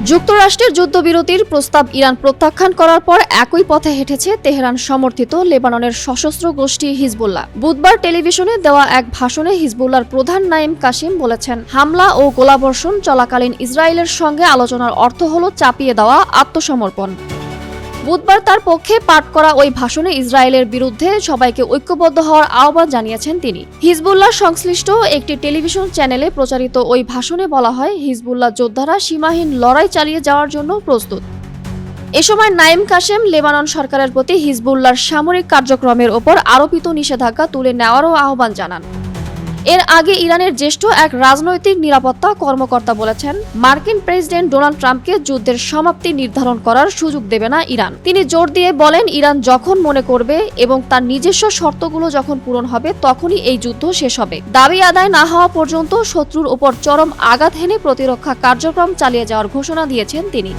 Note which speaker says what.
Speaker 1: যুক্তরাষ্ট্রের যুদ্ধবিরতির প্রস্তাব ইরান প্রত্যাখ্যান করার পর একই পথে হেঁটেছে তেহরান সমর্থিত লেবাননের সশস্ত্র গোষ্ঠী হিজবুল্লাহ। বুধবার টেলিভিশনে দেওয়া এক ভাষণে হিজবুল্লাহর প্রধান নাঈম কাসেম বলেছেন, হামলা ও গোলাবর্ষণ চলাকালীন ইসরায়েলের সঙ্গে আলোচনার অর্থ হল চাপিয়ে দেওয়া আত্মসমর্পণ। বুধবার তার পক্ষে পাঠ করা ওই ভাষণে ইসরায়েলের বিরুদ্ধে সবাইকে ঐক্যবদ্ধ হওয়ার আহ্বান জানিয়েছেন তিনি। হিজবুল্লাহ সংশ্লিষ্ট একটি টেলিভিশন চ্যানেলে প্রচারিত ওই ভাষণে বলা হয়, হিজবুল্লাহ যোদ্ধারা সীমাহীন লড়াই চালিয়ে যাওয়ার জন্য প্রস্তুত। এ সময় নাঈম কাসেম লেবানন সরকারের প্রতি হিজবুল্লাহর সামরিক কার্যক্রমের ওপর আরোপিত নিষেধাজ্ঞা তুলে নেওয়ারও আহ্বান জানান। এর আগে ইরানের জ্যেষ্ঠ এক রাজনৈতিক নিরাপত্তা কর্মকর্তা বলেছেন, মার্কিন প্রেসিডেন্ট ডোনাল্ড ট্রাম্পকে যুদ্ধের সমাপ্তি নির্ধারণ করার সুযোগ দেবে না ইরান। তিনি জোর দিয়ে বলেন, ইরান যখন মনে করবে এবং তার নিজস্ব শর্তগুলো যখন পূরণ হবে তখনই এই যুদ্ধ শেষ হবে। দাবি আদায় না হওয়া পর্যন্ত শত্রুর উপর চরম আঘাত হেনে প্রতিরক্ষা কার্যক্রম চালিয়ে যাওয়ার ঘোষণা দিয়েছেন তিনি।